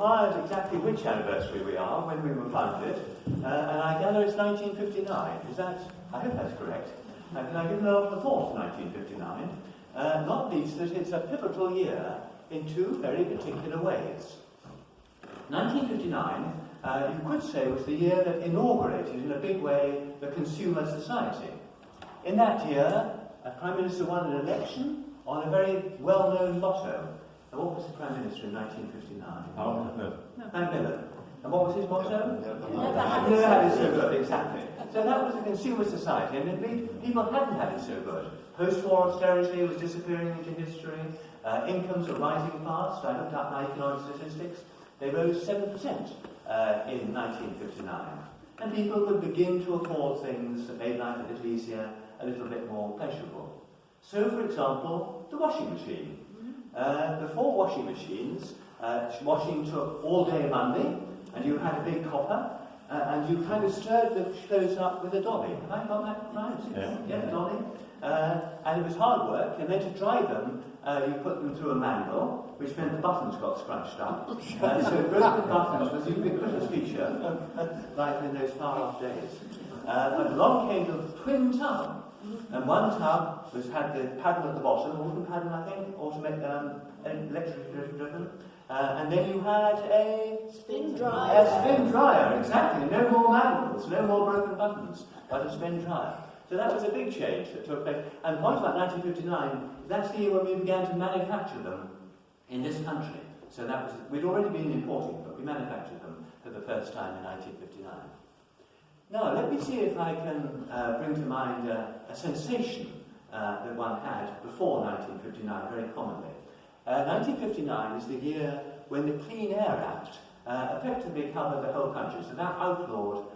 inquired exactly which anniversary we are, when we were founded, and I gather it's 1959. Is that? I hope that's correct. And I give a lot of thought to 1959, not least that it's a pivotal year in two very particular ways. 1959, you could say, was the year that inaugurated in a big way the consumer society. In that year, a Prime Minister won an election on a very well-known motto. And what was the Prime Minister in 1959? Macmillan. And what was his motto? Never had it so good, exactly. So that was the consumer society, and indeed, people hadn't had it so good. Post-war austerity was disappearing into history. Incomes were rising fast. I looked up my economic statistics. They rose 7% in 1959. And people could begin to afford things that made life a little easier, a little bit more pleasurable. So, for example, the washing machine. Before washing machines, washing took all day Monday, and you had a big copper, and you kind of stirred the clothes up with a dolly. Have I got that right? Yeah, a dolly. And it was hard work, and then to dry them, you put them through a manual, which meant the buttons got scrunched up. So broken buttons was a ubiquitous feature, like in those far-off days. But along came the twin tub, and one tub had the paddle at the bottom, wooden paddle, I think, electric driven. And then you had a spin dryer. A spin dryer, exactly. No more manuals, no more broken buttons, but a spin dryer. So that was a big change that took place. And the point about 1959, that's the year when we began to manufacture them in this country. So that was, we'd already been importing, but we manufactured them for the first time in 1959. Now, let me see if I can bring to mind a sensation that one had before 1959, very commonly. 1959 is the year when the Clean Air Act effectively covered the whole country, so that outlawed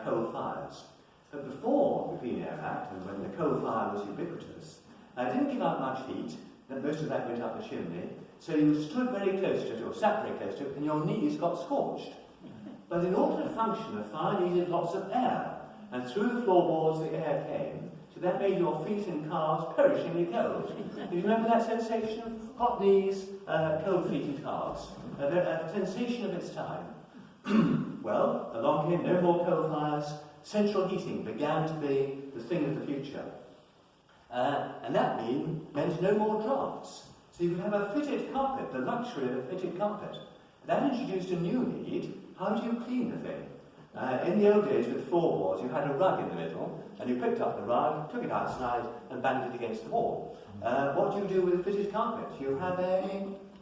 coal fires. But before the Clean Air Act, and when the coal fire was ubiquitous, it didn't give out much heat, and most of that went up the chimney, so you stood very close to it, or sat very close to it, and your knees got scorched. But in order to function, a fire needed lots of air, and through the floorboards the air came, so that made your feet in cars perishingly cold. Do you remember that sensation? Hot knees, cold feet in cars. A sensation of its time. Well, along came no more coal fires. Central heating began to be the thing of the future. And that meant no more drafts. So you could have a fitted carpet, the luxury of a fitted carpet. That introduced a new need. How do you clean the thing? In the old days with floorboards, you had a rug in the middle, and you picked up the rug, took it outside, and banged it against the wall. What do you do with a fitted carpet? You have a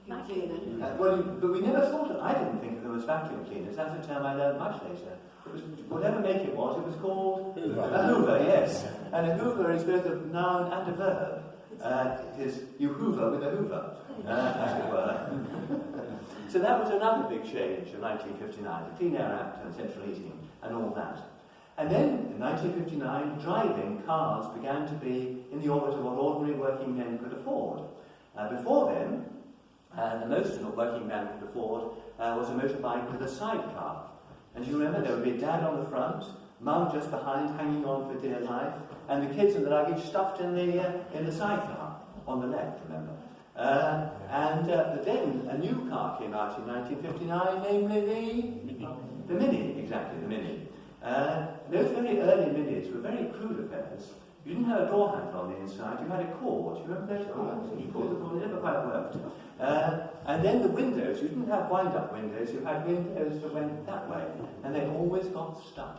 vacuum. But we never thought of, I didn't think of them as vacuum cleaners. That's a term I learned much later. It was, whatever make it was called a hoover, yes. And a hoover is both a noun and a verb. It is you hoover with a hoover, as it were. So that was another big change in 1959, the Clean Air Act and central heating and all that. And then, in 1959, driving cars began to be in the orbit of what ordinary working men could afford. Before then, the most a working man could afford was a motorbike with a sidecar. And you remember, there would be dad on the front, mum just behind, hanging on for dear life, and the kids and the luggage stuffed in the sidecar on the left, remember. Then a new car came out in 1959, namely the Mini, exactly, the Mini. Those very early Minis were very crude affairs. You didn't have a door handle on the inside, you had a cord. You remember those cords? You pulled the cord, it never quite worked. And then the windows, you didn't have wind-up windows, you had windows that went that way, and they always got stuck.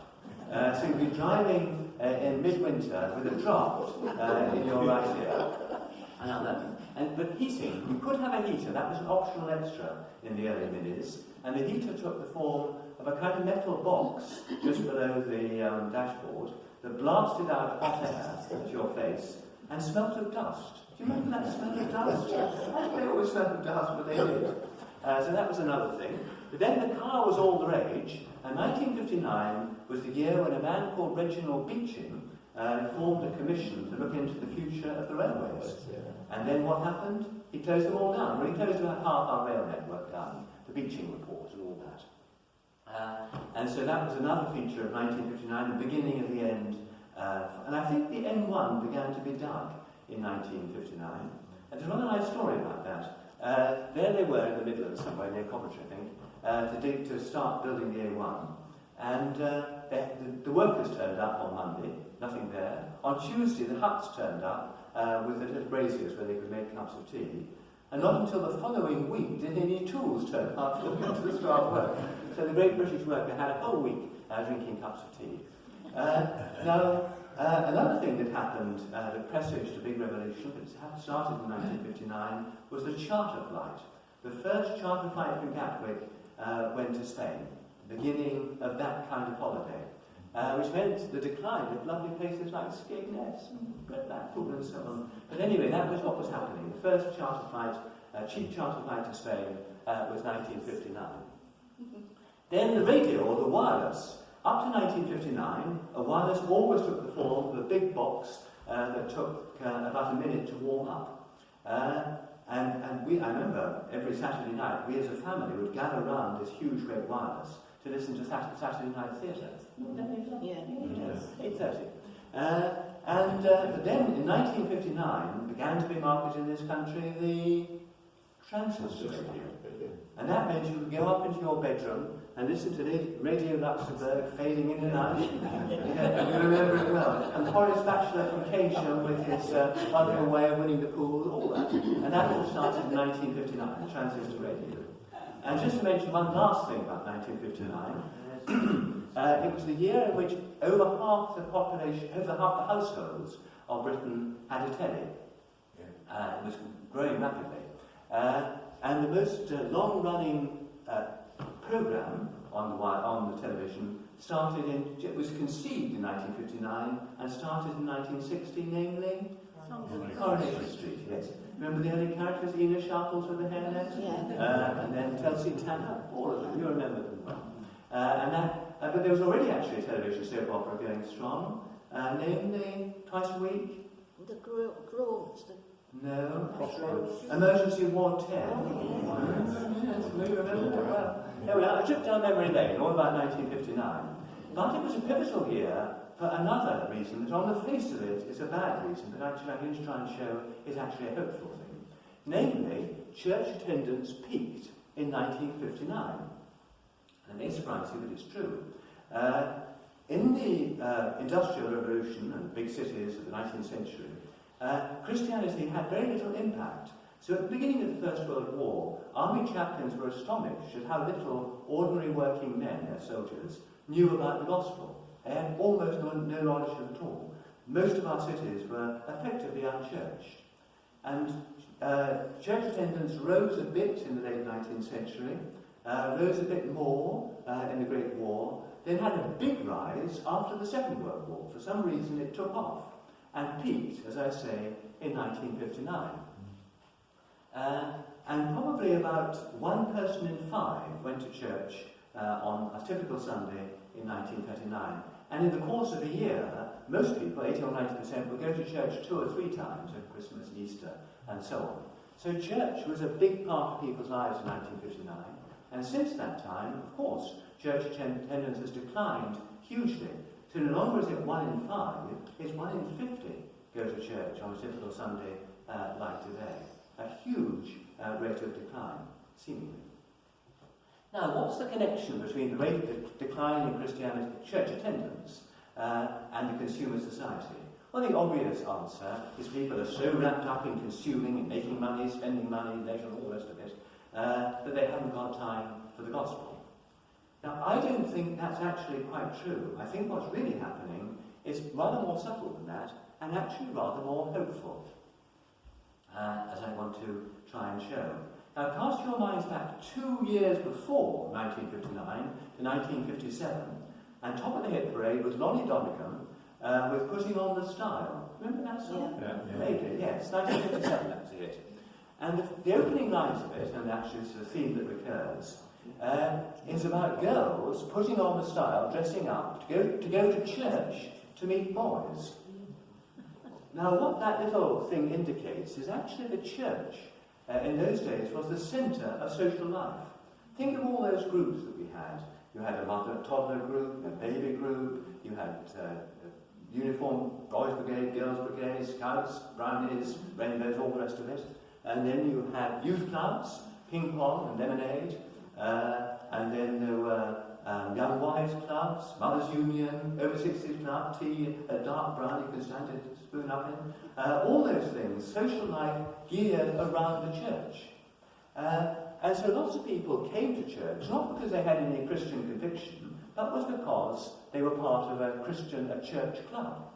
So you'd be driving in midwinter with a draft in your right ear. But heating, you could have a heater, that was an optional extra in the early Minis, and the heater took the form of a kind of metal box just below the dashboard that blasted out hot air at your face and smelt of dust. Do you remember that smell of dust? They always smelled of dust, but they did. So that was another thing. But then the car was all the rage, and 1959 was the year when a man called Reginald Beeching formed a commission to look into the future of the railways. And then what happened? He closed them all down. Well, he closed about half our rail network down, the Beeching report and all that. And so that was another feature of 1959, the beginning of the end. And I think the M1 began to be dug in 1959. And there's another nice story about that. There they were in the Midlands, somewhere near Coventry, I think. to start building the A1. And the workers turned up on Monday, nothing there. On Tuesday, the huts turned up with the little braziers where they could make cups of tea. And not until the following week did any tools turn up for them to start work. So the great British worker had a whole week drinking cups of tea. Another thing that happened that presaged a big revolution, that started in 1959, was the charter flight. The first charter flight from Gatwick went to Spain, beginning of that kind of holiday, which meant the decline of lovely places like Skegness and Blackpool and so on. But anyway, that was what was happening. The first charter flight, cheap charter flight to Spain, was 1959. Then the radio, or the wireless. Up to 1959, a wireless always took the form of a big box that took about a minute to warm up. I remember every Saturday night, we as a family would gather around this huge red wireless to listen to Saturday night theatre. Yeah. Yes, 8:30. But then in 1959 began to be marketed in this country the transistor radio. And that meant you could go up into your bedroom and listen to Radio Luxembourg fading in and out. You remember it well. And Horace Batchelor from Keynsham with his wonderful way of winning the pool, all that. And that all started in 1959, the transistor radio. And just to mention one last thing about 1959, it was the year in which over half the population, over half the households of Britain had a telly. It was growing rapidly. And the most long-running programme on the television it was conceived in 1959 and started in 1960, namely Coronation Street, yes. Remember the early characters, Ina Sharples with the hairnet? Yeah. And then Chelsea Tanner, all of them, you remember them well. But there was already actually a television soap opera going strong, namely Twice a Week. The Groves. No. Emergency Ward 10. Yes, you remember that well. There we are, a trip down memory lane, all about 1959. But it was a pivotal year for another reason that on the face of it is a bad reason, but actually I'm going to try and show is actually a hopeful thing. Namely, church attendance peaked in 1959. And it may surprise you, but it's true. In the Industrial Revolution and big cities of the 19th century, Christianity had very little impact. So at the beginning of the First World War, army chaplains were astonished at how little ordinary working men, their soldiers, knew about the gospel. They had almost no knowledge of it at all. Most of our cities were effectively unchurched. And church attendance rose a bit in the late 19th century, rose a bit more in the Great War, then had a big rise after the Second World War. For some reason it took off and peaked, as I say, in 1959. And probably about 1 person in 5 went to church on a typical Sunday in 1939. And in the course of a year, most people, 80 or 90%, would go to church 2 or 3 times at Christmas, Easter, and so on. So church was a big part of people's lives in 1959. And since that time, of course, church attendance has declined hugely. So no longer is it 1 in 5, it's 1 in 50 go to church on a typical Sunday like today. A huge rate of decline, seemingly. Now, what's the connection between the rate of decline in Christianity, church attendance, and the consumer society? Well, the obvious answer is people are so wrapped up in consuming and making money, spending money, leisure, all the rest of it, that they haven't got time for the gospel. Now, I don't think that's actually quite true. I think what's really happening is rather more subtle than that, and actually rather more hopeful, as I want to try and show. Now, cast your minds back 2 years before 1959 to 1957, and top of the hit parade was Lonnie Donegan with Putting on the Style. Remember that song? Yeah. Vaguely, yes. 1957, that was the hit. And the opening lines of it, and actually it's a theme that recurs, is about girls putting on the style, dressing up, to go to church to meet boys. Now, what that little thing indicates is actually the church in those days was the centre of social life. Think of all those groups that we had. You had a mother-toddler group, a baby group, you had uniform boys' brigade, girls' brigade, scouts, brownies, rainbows, all the rest of it. And then you had youth clubs, ping pong and lemonade, clubs, Mothers Union, over 60s club, tea, a dark brown you can stand it, spoon up in. All those things, social life geared around the church. And so lots of people came to church, not because they had any Christian conviction, but was because they were part of a church club.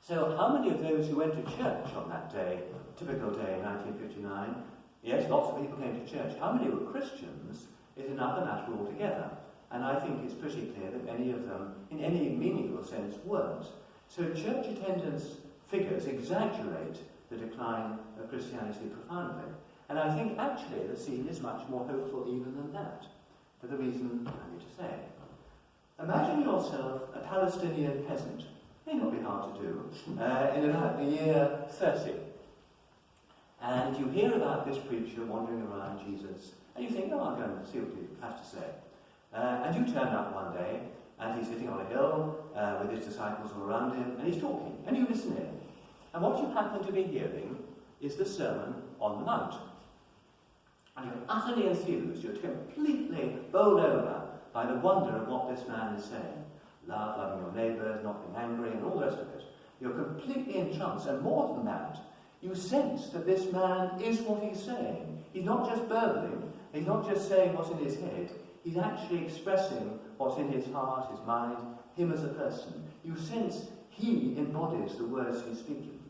So how many of those who went to church on that day, typical day in 1959, yes, lots of people came to church. How many were Christians is another matter altogether. And I think it's pretty clear that many of them, in any meaningful sense, weren't. So church attendance figures exaggerate the decline of Christianity profoundly. And I think actually the scene is much more hopeful even than that, for the reason I'm going to say. Imagine yourself a Palestinian peasant, may not be hard to do, in about the year 30. And you hear about this preacher wandering around Jesus, and you think, oh, I'll go and see what he has to say. And you turn up one day, and he's sitting on a hill with his disciples all around him, and he's talking, and you listen in. And what you happen to be hearing is the Sermon on the Mount. And you're utterly enthused, you're completely bowled over by the wonder of what this man is saying. Love, loving your neighbours, not being angry, and all the rest of it. You're completely entranced, and more than that, you sense that this man is what he's saying. He's not just burbling, he's not just saying what's in his head, he's actually expressing what's in his heart, his mind, him as a person. You sense he embodies the words he's speaking.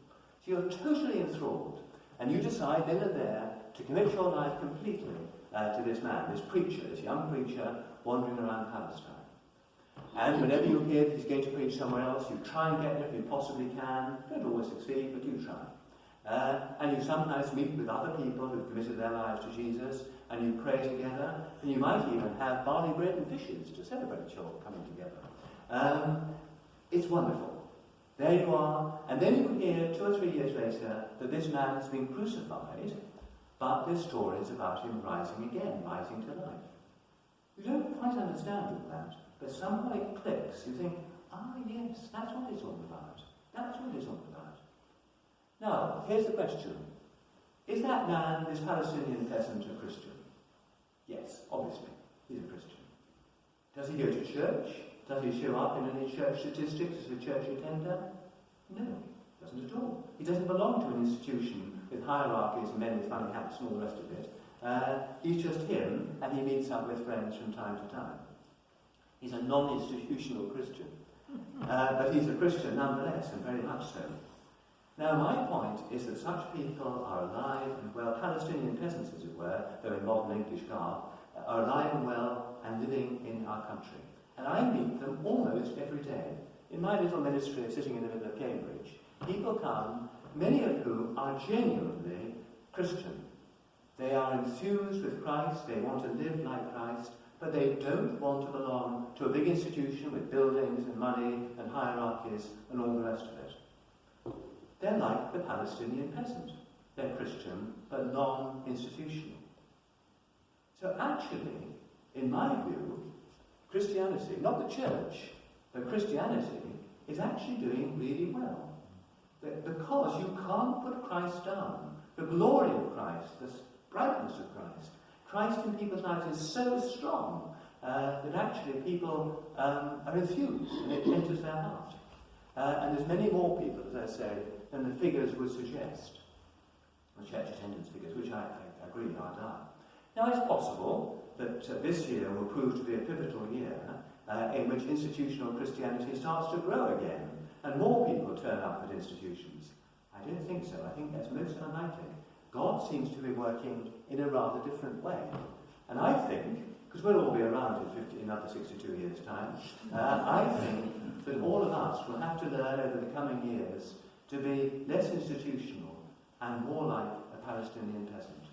So you're totally enthralled, and you decide then and there to commit your life completely to this man, this preacher, this young preacher wandering around Palestine. And whenever you hear that he's going to preach somewhere else, you try and get there if you possibly can. You don't always succeed, but you try. And you sometimes meet with other people who've committed their lives to Jesus, and you pray together, and you might even have barley bread and fishes to celebrate your coming together. It's wonderful. There you are, and then you hear 2 or 3 years later that this man has been crucified, but this story is about him rising again, rising to life. You don't quite understand all that, but somehow it clicks. You think, yes, that's what it's all about. That's what it's all about. Now, here's the question. Is that man, this Palestinian peasant, a Christian? Yes, obviously, he's a Christian. Does he go to church? Does he show up in any church statistics as a church attender? No, doesn't at all. He doesn't belong to an institution with hierarchies and men with funny hats and all the rest of it. He's just him, and he meets up with friends from time to time. He's a non-institutional Christian. But he's a Christian nonetheless, and very much so. Now, my point is that such people are alive and well, Palestinian peasants, as it were, though in modern English garb, are alive and well and living in our country. And I meet them almost every day. In my little ministry sitting in the middle of Cambridge, people come, many of whom are genuinely Christian. They are enthused with Christ, they want to live like Christ, but they don't want to belong to a big institution with buildings and money and hierarchies and all the rest of it. They're like the Palestinian peasant. They're Christian, but non-institutional. So actually, in my view, Christianity, not the church, but Christianity is actually doing really well. Because you can't put Christ down. The glory of Christ, the brightness of Christ, Christ in people's lives is so strong that actually people are enthused and it enters their heart. And there's many more people, as I say, than the figures would suggest. The church attendance figures, which I agree are down. Now it's possible that this year will prove to be a pivotal year in which institutional Christianity starts to grow again and more people turn up at institutions. I don't think so. I think that's most unlikely. God seems to be working in a rather different way. And I think, because we'll all be around in another 62 years' time, I think that all of us will have to learn over the coming years to be less institutional and more like a Palestinian peasant.